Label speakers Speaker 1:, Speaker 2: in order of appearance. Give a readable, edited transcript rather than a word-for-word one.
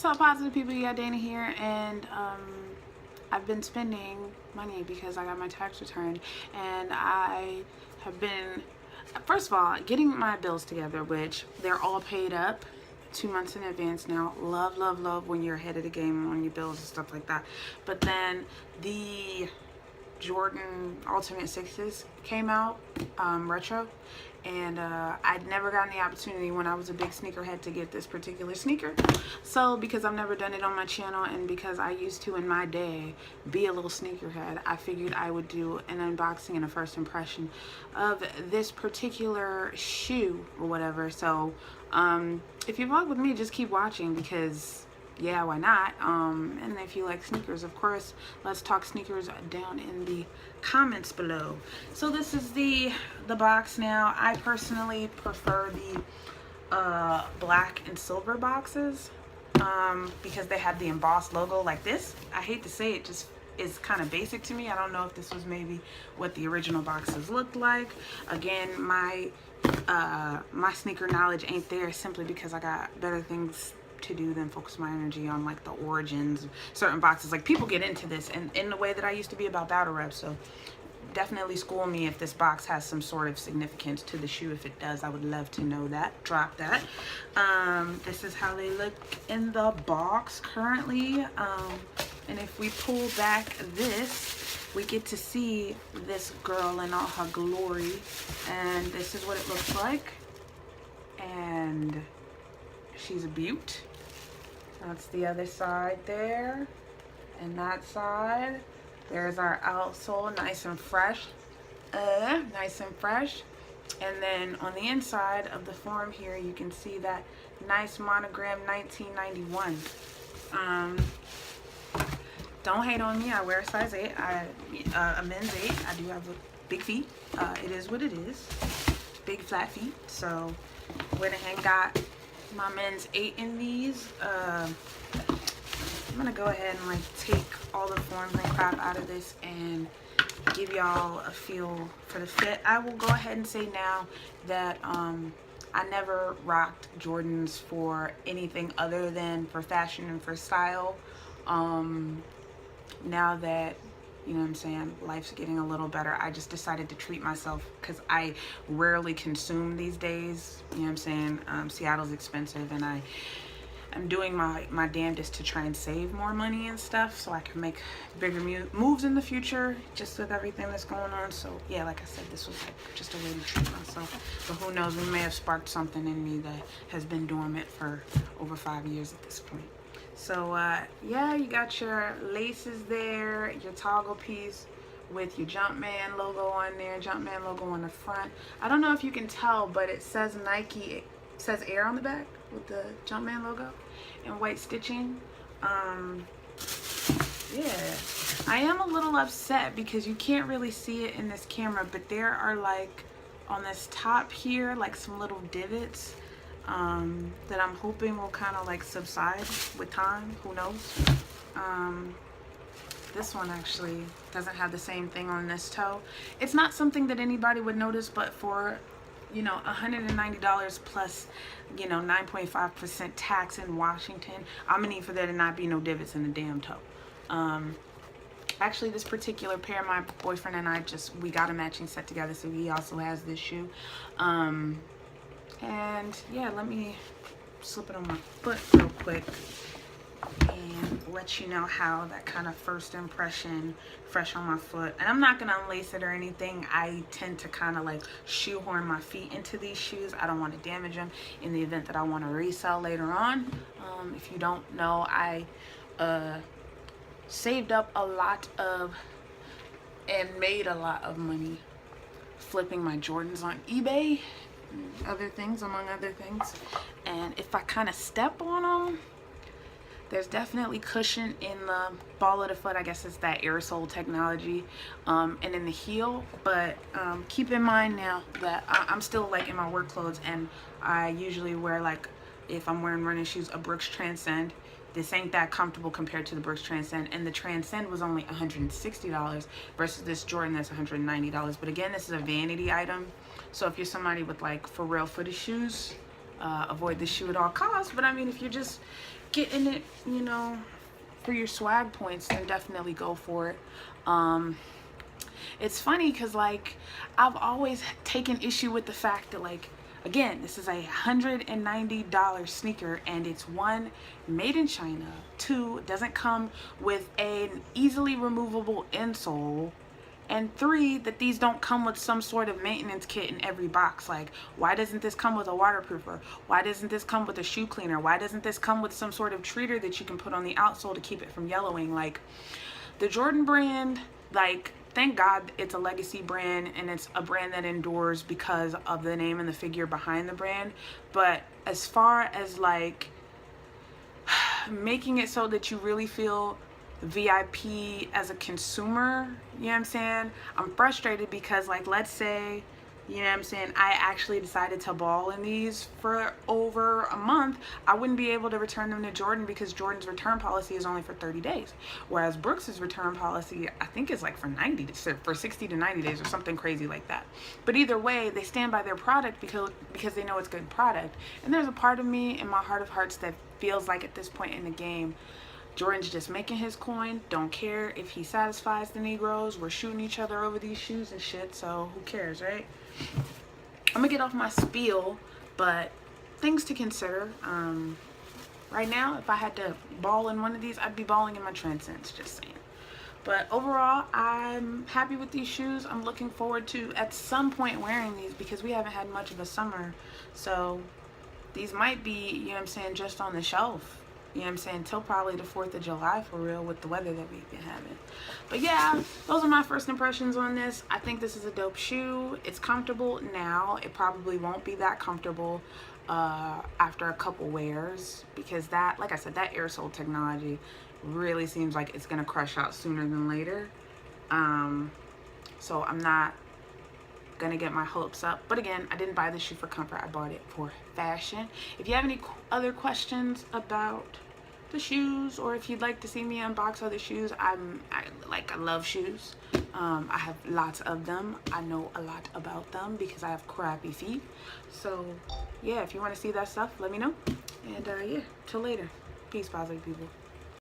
Speaker 1: up, positive people? You got Dana here, and I've been spending money because I got my tax return, and I have been, first of all, getting my bills together, which they're all paid up 2 months in advance now. Love, love, love when you're ahead of the game on your bills and stuff like that. But then the Jordan Ultimate Sixes came out, retro, and I'd never gotten the opportunity when I was a big sneakerhead to get this particular sneaker. So because I've never done it on my channel, and because I used to in my day be a little sneakerhead, I figured I would do an unboxing and a first impression of this particular shoe or whatever. So if you vlog with me, just keep watching, because yeah, why not? And if you like sneakers, of course, let's talk sneakers down in the comments below. So this is the box now. I personally prefer the black and silver boxes because they have the embossed logo like this. I hate to say it, just is kind of basic to me. I don't know if this was maybe what the original boxes looked like. Again, my sneaker knowledge ain't there simply because I got better things to do than focus my energy on like the origins of certain boxes. Like, people get into this and in the way that I used to be about battle rap, so definitely school me if this box has some sort of significance to the shoe. If it does, I would love to know that. Drop that. This is how they look in the box currently, and if we pull back this, we get to see this girl in all her glory, and this is what it looks like, and she's a beaut. That's the other side there, and that side. There's our outsole, nice and fresh, nice and fresh. And then on the inside of the form here, you can see that nice monogram 1991. Don't hate on me. I wear a size 8. A men's 8. I do have big feet. It is what it is. Big flat feet. So went ahead and got my men's 8 in these. I'm gonna go ahead and like take all the forms and crap out of this and give y'all a feel for the fit. I will go ahead and say now that I never rocked Jordans for anything other than for fashion and for style. Now that, you know what I'm saying, life's getting a little better, I just decided to treat myself, because I rarely consume these days. You know what I'm saying? Seattle's expensive, and I'm doing my damnedest to try and save more money and stuff so I can make bigger moves in the future, just with everything that's going on. So yeah, like I said, this was like just a way to treat myself. But who knows, we may have sparked something in me that has been dormant for over 5 years at this point. So yeah, you got your laces there, your toggle piece with your Jumpman logo on there, Jumpman logo on the front. I don't know if you can tell, but it says Nike, it says Air on the back with the Jumpman logo and white stitching. Yeah, I am a little upset because you can't really see it in this camera, but there are like on this top here like some little divots that I'm hoping will kind of like subside with time. Who knows? This one actually doesn't have the same thing on this toe. It's not something that anybody would notice, but for, you know, $190 plus, you know, 9.5% tax in Washington, I'm gonna need for there to not be no divots in the damn toe. Actually, this particular pair, my boyfriend and I we got a matching set together, so he also has this shoe. And yeah, let me slip it on my foot real quick and let you know how that kind of first impression fresh on my foot. And I'm not gonna unlace it or anything. I tend to kind of like shoehorn my feet into these shoes. I don't want to damage them in the event that I want to resell later on. If you don't know, I saved up a lot of and made a lot of money flipping my Jordans on eBay, other things, among other things. And if I kind of step on them, there's definitely cushion in the ball of the foot. I guess it's that aerosol technology, and in the heel. But keep in mind now that I'm still like in my work clothes, and I usually wear, like, if I'm wearing running shoes, a Brooks Transcend. This ain't that comfortable compared to the Brooks Transcend, and the Transcend was only $160 versus this Jordan that's $190. But again, this is a vanity item, so if you're somebody with like for real footy shoes, avoid the shoe at all costs. But I mean, if you're just getting it, you know, for your swag points, then definitely go for it. It's funny because, like, I've always taken issue with the fact that, like, again, this is a $190 sneaker, and it's one, made in China, two, doesn't come with an easily removable insole, and three, that these don't come with some sort of maintenance kit in every box. Like, why doesn't this come with a waterproofer? Why doesn't this come with a shoe cleaner? Why doesn't this come with some sort of treater that you can put on the outsole to keep it from yellowing? Like, the Jordan brand, like, thank God it's a legacy brand and it's a brand that endures because of the name and the figure behind the brand. But as far as, like, making it so that you really feel VIP as a consumer, you know what I'm saying? I'm frustrated because, like, let's say, you know what I'm saying, I actually decided to ball in these for over a month. I wouldn't be able to return them to Jordan because Jordan's return policy is only for 30 days. Whereas Brooks's return policy, I think, is like for 60 to 90 days or something crazy like that. But either way, they stand by their product because they know it's good product. And there's a part of me in my heart of hearts that feels like at this point in the game, Jordan's just making his coin, don't care if he satisfies the Negroes. We're shooting each other over these shoes and shit, so who cares, right? I'm gonna get off my spiel, but things to consider. Right now, if I had to ball in one of these, I'd be balling in my Transcends, just saying. But overall, I'm happy with these shoes. I'm looking forward to, at some point, wearing these because we haven't had much of a summer. So these might be, you know what I'm saying, just on the shelf. You know what I'm saying? Till probably the 4th of July for real with the weather that we've been having. But yeah, those are my first impressions on this. I think this is a dope shoe. It's comfortable now. It probably won't be that comfortable after a couple wears because that, like I said, that air sole technology really seems like it's going to crush out sooner than later. So I'm not going to get my hopes up. But again, I didn't buy this shoe for comfort. I bought it for fashion. If you have any other questions about the shoes, or if you'd like to see me unbox other shoes, I love shoes. I have lots of them. I know a lot about them because I have crappy feet. So yeah, if you want to see that stuff, let me know. And yeah, till later. Peace, positive people.